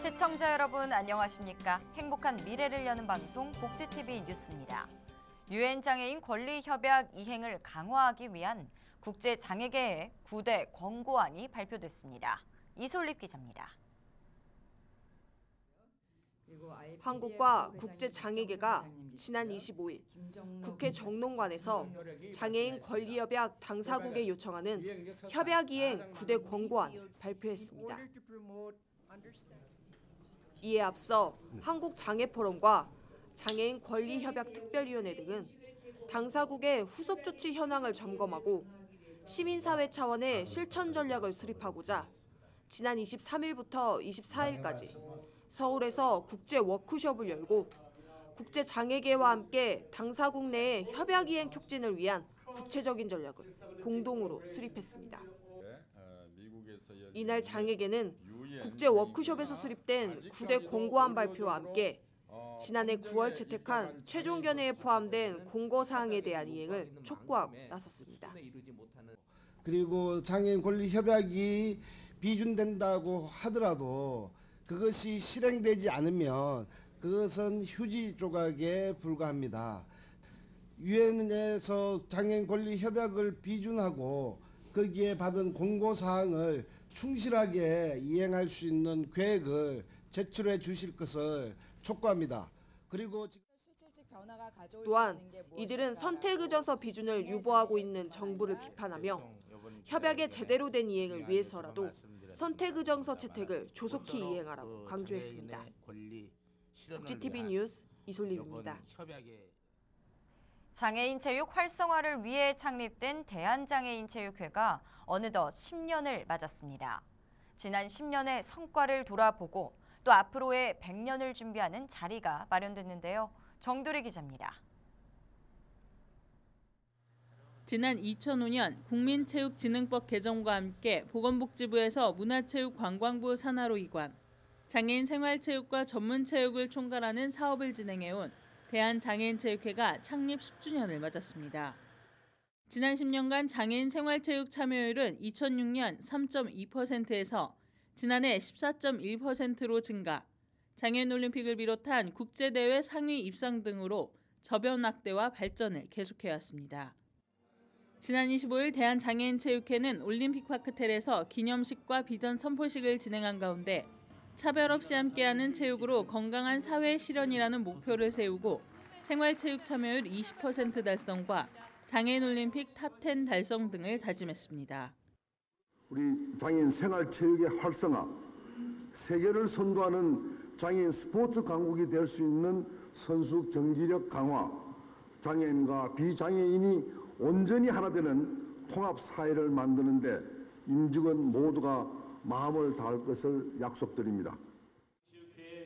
시청자 여러분 안녕하십니까? 행복한 미래를 여는 방송 복지TV 뉴스입니다. 유엔장애인 권리협약 이행을 강화하기 위한 국제장애계의 9대 권고안이 발표됐습니다. 이솔립 기자입니다. 한국과 국제장애계가 지난 25일 국회 정론관에서 장애인 권리협약 당사국에 요청하는 협약 이행 9대 권고안을 발표했습니다. 이에 앞서 한국장애포럼과 장애인 권리협약 특별위원회 등은 당사국의 후속 조치 현황을 점검하고 시민사회 차원의 실천 전략을 수립하고자 지난 23일부터 24일까지 서울에서 국제 워크숍을 열고 국제장애계와 함께 당사국 내의 협약 이행 촉진을 위한 구체적인 전략을 공동으로 수립했습니다. 이날 장애계는 국제 워크숍에서 수립된 9대 권고안 발표와 함께 지난해 9월 채택한 최종 견해에 포함된 공고사항에 대한 이행을 촉구하고 나섰습니다. 그리고 장애인 권리 협약이 비준된다고 하더라도 그것이 실행되지 않으면 그것은 휴지 조각에 불과합니다. 유엔에서 장애인 권리 협약을 비준하고 거기에 받은 공고사항을 충실하게 이행할 수 있는 계획을 제출해 주실 것을 촉구합니다. 그리고 또한 이들은 선택의정서 비준을 유보하고 있는 정부를 비판하며 협약의 제대로 된 이행을 위해서라도 선택의정서 채택을 조속히 이행하라고 강조했습니다. 복지TV 뉴스 이솔립입니다. 장애인 체육 활성화를 위해 창립된 대한장애인체육회가 어느덧 10년을 맞았습니다. 지난 10년의 성과를 돌아보고 또 앞으로의 100년을 준비하는 자리가 마련됐는데요. 정두리 기자입니다. 지난 2005년 국민체육진흥법 개정과 함께 보건복지부에서 문화체육관광부 산하로 이관, 장애인 생활체육과 전문체육을 총괄하는 사업을 진행해온 대한장애인체육회가 창립 10주년을 맞았습니다. 지난 10년간 장애인 생활체육 참여율은 2006년 3.2%에서 지난해 14.1%로 증가, 장애인 올림픽을 비롯한 국제대회 상위 입상 등으로 저변 확대와 발전을 계속해왔습니다. 지난 25일 대한장애인체육회는 올림픽파크텔에서 기념식과 비전 선포식을 진행한 가운데 차별 없이 함께하는 체육으로 건강한 사회 실현이라는 목표를 세우고 생활체육 참여율 20% 달성과 장애인 올림픽 탑10 달성 등을 다짐했습니다. 우리 장애인 생활체육의 활성화, 세계를 선도하는 장애인 스포츠 강국이 될 수 있는 선수 경기력 강화, 장애인과 비장애인이 온전히 하나 되는 통합사회를 만드는 데 임직원 모두가 마음을 다할 것을 약속드립니다.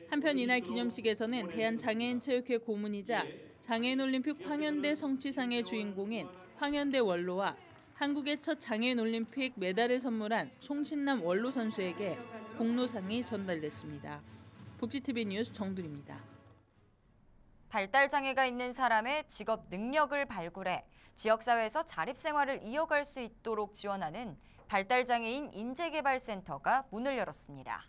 한편 이날 기념식에서는 대한장애인체육회 고문이자 장애인 올림픽 황현대 성취상의 주인공인 황현대 원로와 한국의 첫 장애인 올림픽 메달을 선물한 송신남 원로 선수에게 공로상이 전달됐습니다. 복지TV 뉴스 정두리입니다. 발달장애가 있는 사람의 직업 능력을 발굴해 지역사회에서 자립생활을 이어갈 수 있도록 지원하는 발달장애인 인재개발센터가 문을 열었습니다.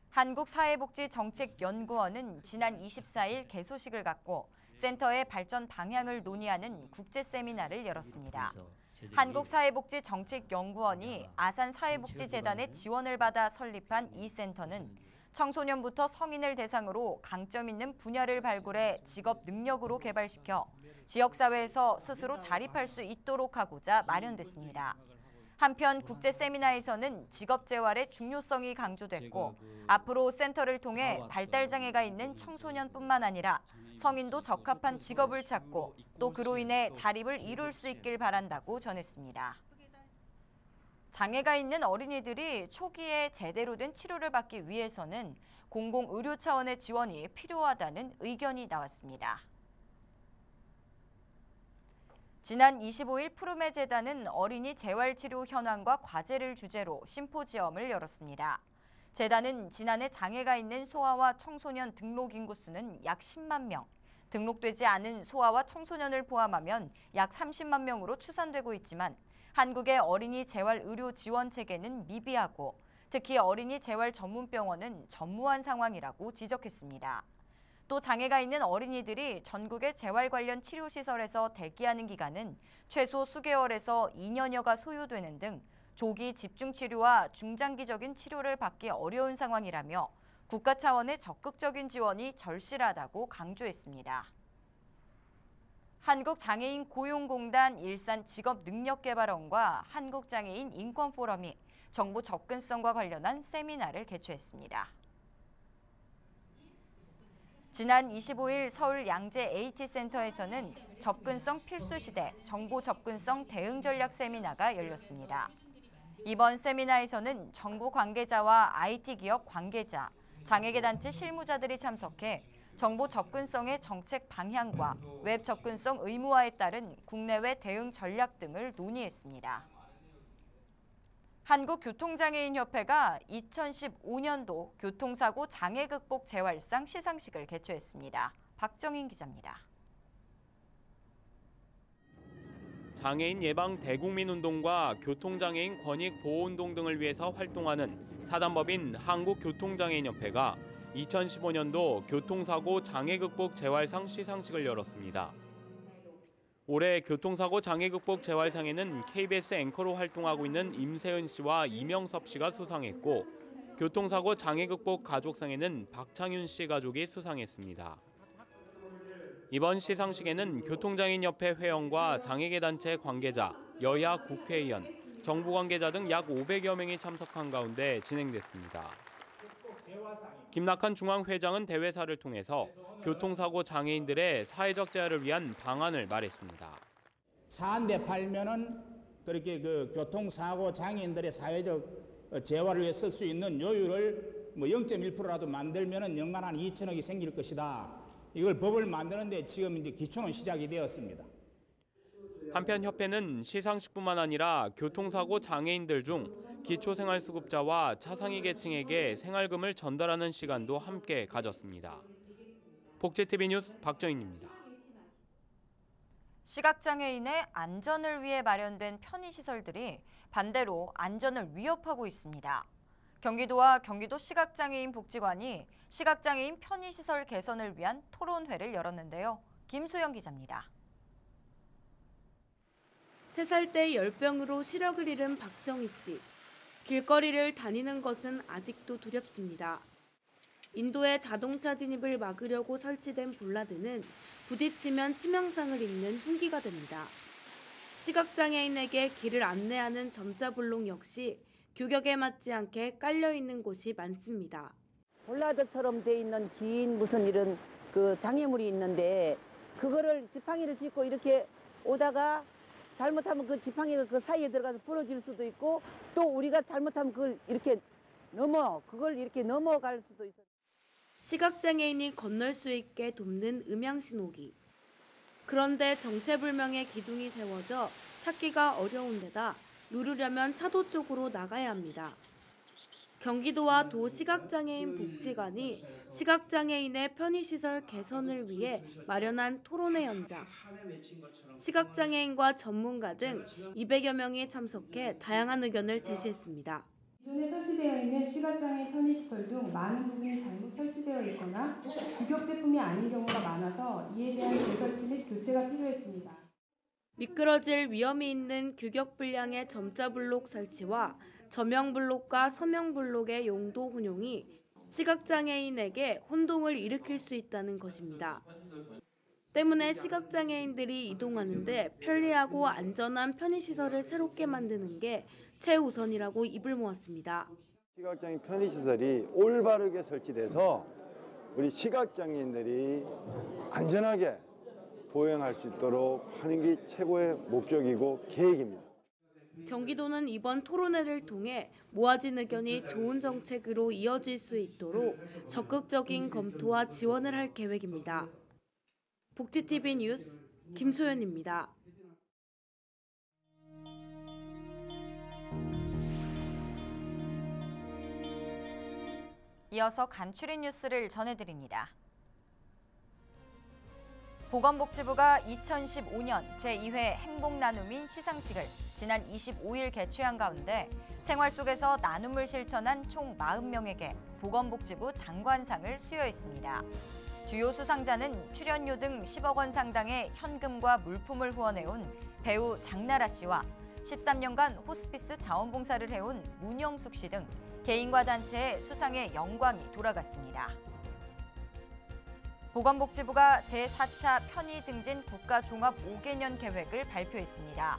한국사회복지정책연구원은 지난 24일 개소식을 갖고 센터의 발전 방향을 논의하는 국제세미나를 열었습니다. 한국사회복지정책연구원이 아산사회복지재단의 지원을 받아 설립한 이 센터는 청소년부터 성인을 대상으로 강점 있는 분야를 발굴해 직업 능력으로 개발시켜 지역사회에서 스스로 자립할 수 있도록 하고자 마련됐습니다. 한편 국제세미나에서는 직업재활의 중요성이 강조됐고 앞으로 센터를 통해 발달장애가 있는 청소년뿐만 아니라 성인도 적합한 직업을 찾고 또 그로 인해 자립을 이룰 수 있길 바란다고 전했습니다. 장애가 있는 어린이들이 초기에 제대로 된 치료를 받기 위해서는 공공의료 차원의 지원이 필요하다는 의견이 나왔습니다. 지난 25일 푸르메 재단은 어린이 재활치료 현황과 과제를 주제로 심포지엄을 열었습니다. 재단은 지난해 장애가 있는 소아와 청소년 등록 인구수는 약 10만 명, 등록되지 않은 소아와 청소년을 포함하면 약 30만 명으로 추산되고 있지만 한국의 어린이 재활 의료 지원 체계는 미비하고 특히 어린이 재활 전문병원은 전무한 상황이라고 지적했습니다. 또 장애가 있는 어린이들이 전국의 재활 관련 치료시설에서 대기하는 기간은 최소 수개월에서 2년여가 소요되는 등 조기 집중치료와 중장기적인 치료를 받기 어려운 상황이라며 국가 차원의 적극적인 지원이 절실하다고 강조했습니다. 한국장애인 고용공단 일산직업능력개발원과 한국장애인 인권포럼이 정보 접근성과 관련한 세미나를 개최했습니다. 지난 25일 서울 양재 AT센터에서는 접근성 필수시대 정보 접근성 대응 전략 세미나가 열렸습니다. 이번 세미나에서는 정부 관계자와 IT 기업 관계자, 장애계 단체 실무자들이 참석해 정보 접근성의 정책 방향과 웹 접근성 의무화에 따른 국내외 대응 전략 등을 논의했습니다. 한국교통장애인협회가 2015년도 교통사고 장애 극복 재활상 시상식을 개최했습니다. 박정인 기자입니다. 장애인 예방 대국민운동과 교통장애인 권익 보호운동 등을 위해서 활동하는 사단법인 한국교통장애인협회가 2015년도 교통사고 장애 극복 재활상 시상식을 열었습니다. 올해 교통사고 장애 극복 재활상에는 KBS 앵커로 활동하고 있는 임세은 씨와 이명섭 씨가 수상했고, 교통사고 장애 극복 가족상에는 박창윤 씨 가족이 수상했습니다. 이번 시상식에는 교통장애인협회 회원과 장애계 단체 관계자, 여야 국회의원, 정부 관계자 등 약 500여 명이 참석한 가운데 진행됐습니다. 김낙한 중앙회장은 대회사를 통해서 교통사고 장애인들의 사회적 재활을 위한 방안을 말했습니다. 차 한 대 팔면은 그렇게 그 교통사고 장애인들의 사회적 재활을 위해 쓸 수 있는 요율을 0.1%라도 만들면은 연간 한 2천억이 생길 것이다. 이걸 법을 만드는데 지금 이제 기초는 시작이 되었습니다. 한편 협회는 시상식뿐만 아니라 교통사고 장애인들 중 기초생활수급자와 차상위 계층에게 생활금을 전달하는 시간도 함께 가졌습니다. 복지TV 뉴스 박정인입니다. 시각장애인의 안전을 위해 마련된 편의시설들이 반대로 안전을 위협하고 있습니다. 경기도와 경기도 시각장애인 복지관이 시각장애인 편의시설 개선을 위한 토론회를 열었는데요. 김소영 기자입니다. 3살 때 열병으로 시력을 잃은 박정희 씨. 길거리를 다니는 것은 아직도 두렵습니다. 인도의 자동차 진입을 막으려고 설치된 볼라드는 부딪히면 치명상을 입는 흉기가 됩니다. 시각장애인에게 길을 안내하는 점자 블록 역시 규격에 맞지 않게 깔려 있는 곳이 많습니다. 볼라드처럼 돼 있는 긴 무슨 이런 그 장애물이 있는데 그거를 지팡이를 짚고 이렇게 오다가 잘못하면 그 지팡이가 그 사이에 들어가서 부러질 수도 있고 또 우리가 잘못하면 그걸 이렇게 넘어갈 수도 있어요. 시각장애인이 건널 수 있게 돕는 음향신호기. 그런데 정체불명의 기둥이 세워져 찾기가 어려운 데다 누르려면 차도 쪽으로 나가야 합니다. 경기도와 도시각장애인 복지관이 시각장애인의 편의시설 개선을 위해 마련한 토론회 현장. 시각장애인과 전문가 등 200여 명이 참석해 다양한 의견을 제시했습니다. 기존에 설치되어 있는 시각장애인 편의시설 중 많은 부분이 잘못 설치되어 있거나 규격 제품이 아닌 경우가 많아서 이에 대한 재설치 및 교체가 필요했습니다. 미끄러질 위험이 있는 규격 분량의 점자 블록 설치와 저명 블록과 서명 블록의 용도 혼용이 시각장애인에게 혼동을 일으킬 수 있다는 것입니다. 때문에 시각장애인들이 이동하는데 편리하고 안전한 편의시설을 새롭게 만드는 게 최우선이라고 입을 모았습니다. 시각장애인 편의시설이 올바르게 설치돼서 우리 시각장애인들이 안전하게 보행할 수 있도록 하는 게 최고의 목적이고 계획입니다. 경기도는 이번 토론회를 통해 모아진 의견이 좋은 정책으로 이어질 수 있도록 적극적인 검토와 지원을 할 계획입니다. 복지TV 뉴스 김소연입니다. 이어서 간추린 뉴스를 전해드립니다. 보건복지부가 2015년 제2회 행복나눔인 시상식을 지난 25일 개최한 가운데 생활 속에서 나눔을 실천한 총 40명에게 보건복지부 장관상을 수여했습니다. 주요 수상자는 출연료 등 10억 원 상당의 현금과 물품을 후원해온 배우 장나라 씨와 13년간 호스피스 자원봉사를 해온 문영숙 씨 등 개인과 단체의 수상의 영광이 돌아갔습니다. 보건복지부가 제4차 편의 증진 국가종합 5개년 계획을 발표했습니다.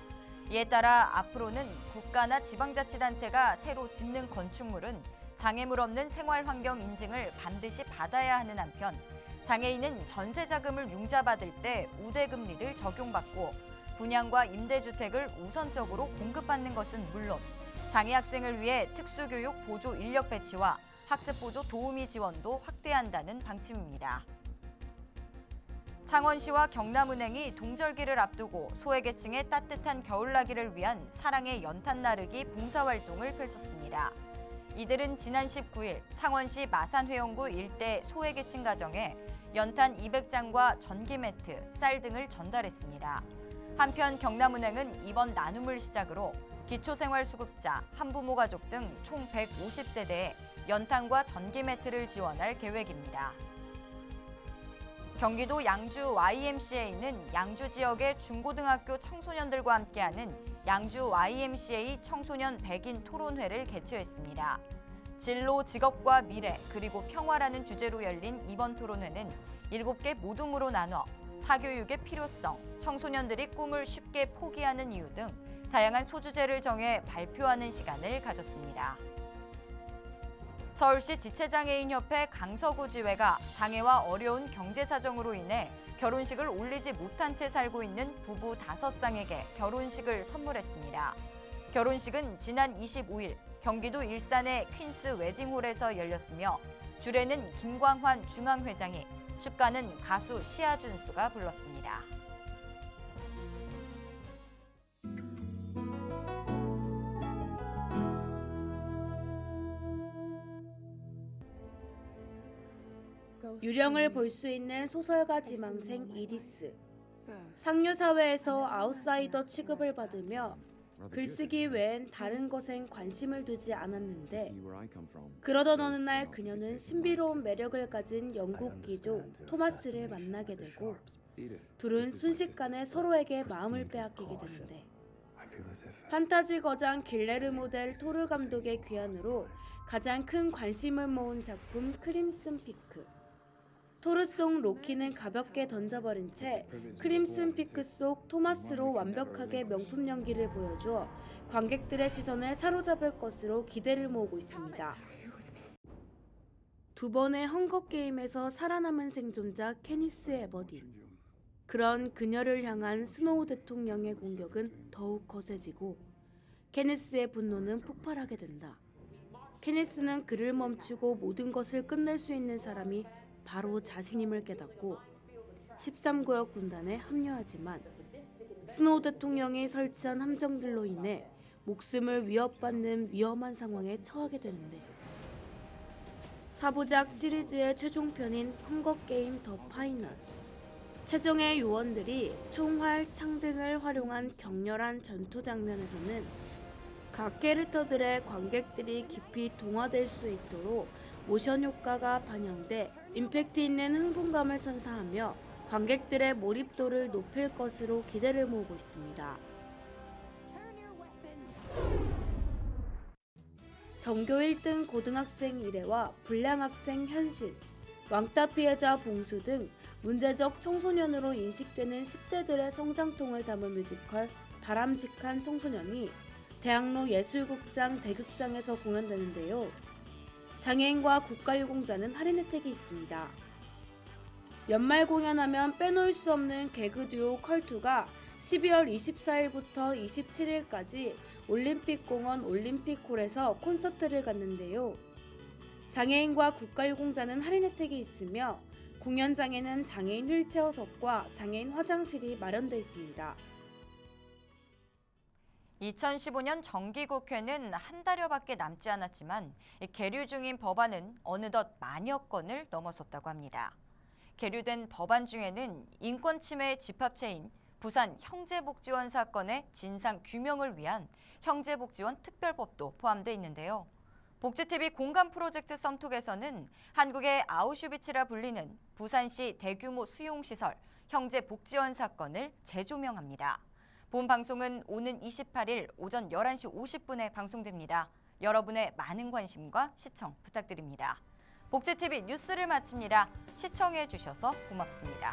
이에 따라 앞으로는 국가나 지방자치단체가 새로 짓는 건축물은 장애물 없는 생활환경 인증을 반드시 받아야 하는 한편 장애인은 전세자금을 융자받을 때 우대금리를 적용받고 분양과 임대주택을 우선적으로 공급받는 것은 물론 장애 학생을 위해 특수교육 보조 인력 배치와 학습보조 도우미 지원도 확대한다는 방침입니다. 창원시와 경남은행이 동절기를 앞두고 소외계층의 따뜻한 겨울나기를 위한 사랑의 연탄 나르기 봉사활동을 펼쳤습니다. 이들은 지난 19일 창원시 마산회원구 일대 소외계층 가정에 연탄 200장과 전기 매트, 쌀 등을 전달했습니다. 한편 경남은행은 이번 나눔을 시작으로 기초생활수급자, 한부모 가족 등 총 150세대에 연탄과 전기 매트를 지원할 계획입니다. 경기도 양주 YMCA는 양주 지역의 중고등학교 청소년들과 함께하는 양주 YMCA 청소년 백인 토론회를 개최했습니다. 진로, 직업과 미래, 그리고 평화라는 주제로 열린 이번 토론회는 7개 모둠으로 나눠 사교육의 필요성, 청소년들이 꿈을 쉽게 포기하는 이유 등 다양한 소주제를 정해 발표하는 시간을 가졌습니다. 서울시 지체장애인협회 강서구 지회가 장애와 어려운 경제사정으로 인해 결혼식을 올리지 못한 채 살고 있는 부부 5쌍에게 결혼식을 선물했습니다. 결혼식은 지난 25일 경기도 일산의 퀸스 웨딩홀에서 열렸으며 주례는 김광환 중앙회장이, 축가는 가수 시아준수가 불렀습니다. 유령을 볼 수 있는 소설가 지망생 이디스. 상류사회에서 아웃사이더 취급을 받으며 글쓰기 외엔 다른 것엔 관심을 두지 않았는데 그러던 어느 날 그녀는 신비로운 매력을 가진 영국 귀족 토마스를 만나게 되고 둘은 순식간에 서로에게 마음을 빼앗기게 되는데 판타지 거장 길레르모 델 토르 감독의 귀환으로 가장 큰 관심을 모은 작품 크림슨 피크. 토르 속 로키는 가볍게 던져버린 채 크림슨 피크 속 토마스로 완벽하게 명품 연기를 보여줘 관객들의 시선을 사로잡을 것으로 기대를 모으고 있습니다. 두 번의 헝거게임에서 살아남은 생존자 케니스 에버딘. 그런 그녀를 향한 스노우 대통령의 공격은 더욱 거세지고 케니스의 분노는 폭발하게 된다. 케니스는 그를 멈추고 모든 것을 끝낼 수 있는 사람이 바로 자신임을 깨닫고 13구역 군단에 합류하지만 스노우 대통령이 설치한 함정들로 인해 목숨을 위협받는 위험한 상황에 처하게 되는데 4부작 시리즈의 최종편인 헝거게임 더 파이널. 최종의 요원들이 총활, 창 등을 활용한 격렬한 전투 장면에서는 각 캐릭터들의 관객들이 깊이 동화될 수 있도록 모션 효과가 반영돼 임팩트 있는 흥분감을 선사하며 관객들의 몰입도를 높일 것으로 기대를 모으고 있습니다. 전교 1등 고등학생 1회와 불량학생 현실, 왕따 피해자 봉수 등 문제적 청소년으로 인식되는 10대들의 성장통을 담은 뮤지컬 바람직한 청소년이 대학로 예술극장 대극장에서 공연되는데요. 장애인과 국가유공자는 할인 혜택이 있습니다. 연말 공연하면 빼놓을 수 없는 개그 듀오 컬투가 12월 24일부터 27일까지 올림픽공원 올림픽홀에서 콘서트를 갖는데요. 장애인과 국가유공자는 할인 혜택이 있으며 공연장에는 장애인 휠체어석과 장애인 화장실이 마련돼 있습니다. 2015년 정기국회는 한 달여밖에 남지 않았지만 계류 중인 법안은 어느덧 만여 건을 넘어섰다고 합니다. 계류된 법안 중에는 인권 침해의 집합체인 부산 형제복지원 사건의 진상 규명을 위한 형제복지원 특별법도 포함돼 있는데요. 복지TV 공감 프로젝트 썸톡에서는 한국의 아우슈비츠라 불리는 부산시 대규모 수용시설 형제복지원 사건을 재조명합니다. 본 방송은 오는 28일 오전 11시 50분에 방송됩니다. 여러분의 많은 관심과 시청 부탁드립니다. 복지TV 뉴스를 마칩니다. 시청해 주셔서 고맙습니다.